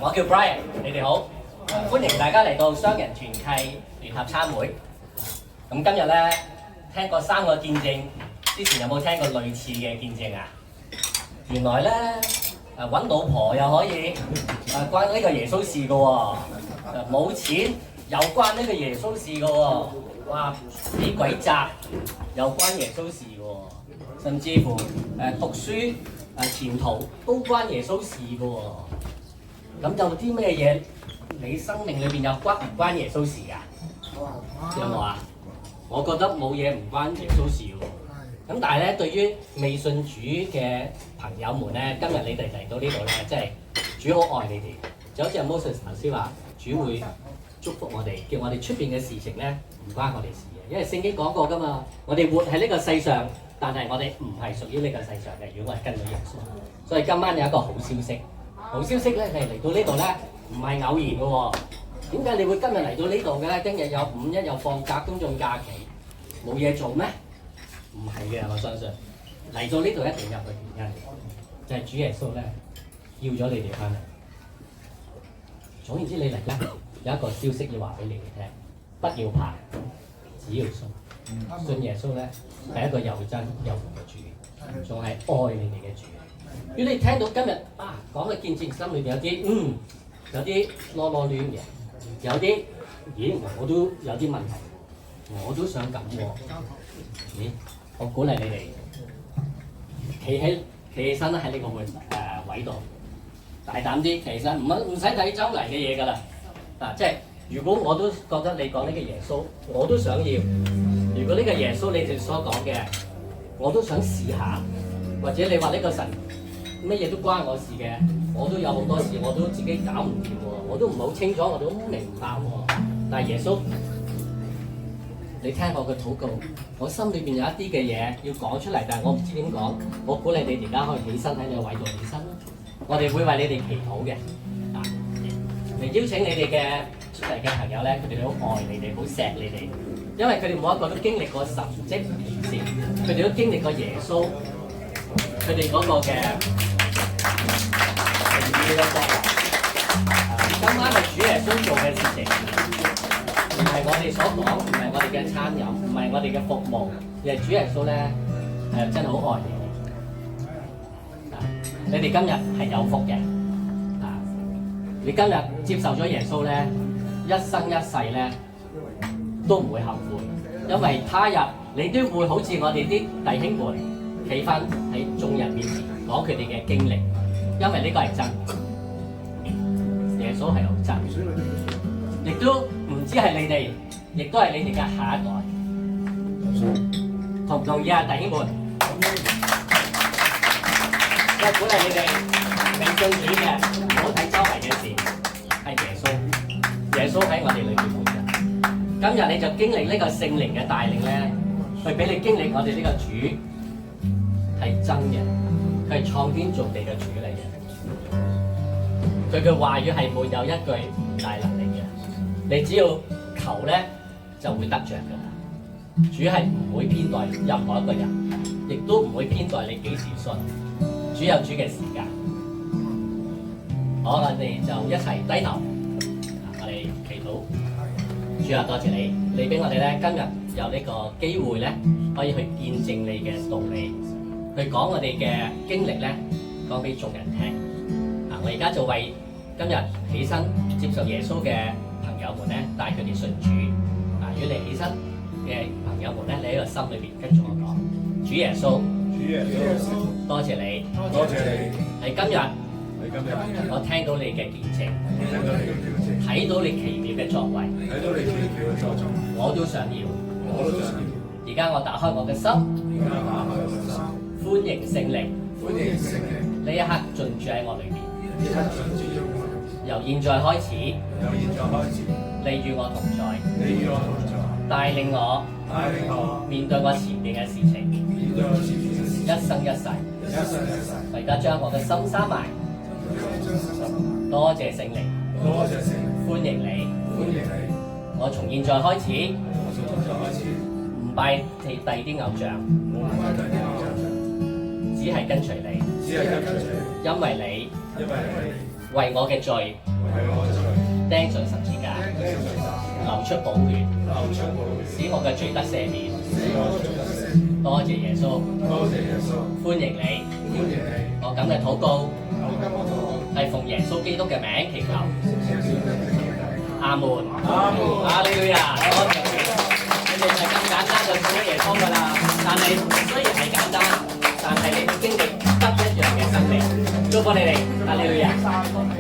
我叫 Brian， 你哋好，歡迎大家嚟到雙人團契聯合參會。咁今日咧聽過3個見證，之前有冇聽過類似嘅見證啊？原來咧揾老婆又可以關呢個耶穌事嘅喎，冇錢又關呢個耶穌事嘅喎，哇俾鬼責又關耶穌事嘅喎，甚至乎讀書前途都關耶穌事嘅喎。咁有啲咩嘢你生命裏邊有唔關耶穌事㗎？有冇啊？我覺得冇嘢唔關耶穌事喎。咁但係咧，對於未信主嘅朋友們咧，今日你哋嚟到呢度咧，即係主好愛你哋，就好似 Moses 頭先話，主會祝福我哋，叫我哋出邊嘅事情咧唔關我哋事嘅，因為聖經講過㗎嘛，我哋活喺呢個世上，但係我哋唔係屬於呢個世上嘅，如果我係跟咗耶穌。所以今晚有一個好消息，好消息咧，你嚟到呢度咧唔係偶然嘅喎。點解你會今日嚟到呢度嘅咧？今日有5·1又放假，公眾假期，冇嘢做咩？唔係嘅，我相信嚟到呢度一定有個原因，就係主耶穌咧要咗你哋翻嚟。總言之，你嚟咧有一個消息要話俾你哋聽，不要怕，只要信。信耶穌咧係一個又真又活嘅主，仲係愛你哋嘅主。如果你聽到今日講嘅見證，心裏邊有啲有啲囉攣嘅，有啲我都有啲問題，我都想咁喎。我鼓勵你哋企起身喺呢個位度，大膽啲企起身，唔使睇周圍嘅嘢㗎啦。即係如果我都覺得你講呢個耶穌，我都想要。如果呢個耶穌你哋所講嘅，我都想試下。或者你話呢個神乜嘢都關我事嘅，我都有好多事，我都自己搞唔掂喎，我都唔好清楚，我都明白喎。但係耶穌，你聽我嘅禱告，我心裏邊有一啲嘅嘢要講出嚟，但係我唔知點講。我鼓勵你而家可以起身喺你個位度起身，我哋會為你哋祈禱嘅。嚟邀請你哋嘅出嚟嘅朋友咧，佢哋都好愛你哋，好錫你哋，因為佢哋每一個都經歷過神蹟奇事，佢哋都經歷過耶穌，佢哋嗰個嘅神蹟嘅作為。今晚係主耶穌做嘅事情。唔係我哋所講，唔係我哋嘅餐飲，唔係我哋嘅服務，而係主耶穌咧真係好愛你哋。你哋今日係有福嘅，你今日接受咗耶穌咧，一生一世咧都唔會後悔，因為他日你都會好似我哋啲弟兄們企翻喺眾人面前講佢哋嘅經歷，因為呢個係真，耶穌係好真，亦都唔止係你哋，亦都係你哋嘅下一代，同唔同意啊，弟兄們？我鼓勵你哋未信主嘅，唔好睇周圍嘅事，係耶穌，耶穌喺我哋裏邊好真。今日你就經歷呢個聖靈嘅帶領咧，去俾你經歷我哋呢個主係真嘅，佢係創天造地嘅主嚟嘅，佢嘅話語係沒有一句唔帶能力嘅。你只要求咧，就會得着㗎啦。主係唔會偏待任何一個人，亦都唔會偏待你幾時信。主有主嘅時間。好，我哋就一齊低頭，我哋祈禱。主啊，多謝你，你俾我哋咧今日有呢個機會咧，可以去見證你嘅道理，去講我哋嘅經歷咧，講俾眾人聽。我而家就為今日起身接受耶穌嘅朋友們咧，帶佢哋信主。如果你起身嘅朋友們咧，你喺個心裏邊跟住我講：主耶穌，多謝你，喺今日，我聽到你嘅見證，睇到你奇妙嘅作為，我都想要。而家我打開我嘅心，歡迎聖靈，呢一刻進駐喺我裏面。由現在開始，你與我同在，帶領我面對我前面嘅事情，一生一世。我而家將我嘅心閂埋，多謝聖靈，歡迎你。我從現在開始，唔拜第二啲偶像，只係跟隨你，因為你為我嘅罪釘在十字架，流出寶血，使我嘅罪得赦免。多謝耶穌，歡迎你。我咁嘅禱告係奉耶穌基督嘅名祈求。阿門。哈利路亞。多謝你。你哋係咁簡單就信咗耶穌㗎啦。但係雖然係簡單，但係你會經歷不一樣嘅生命。祝福你哋。哈利路亞。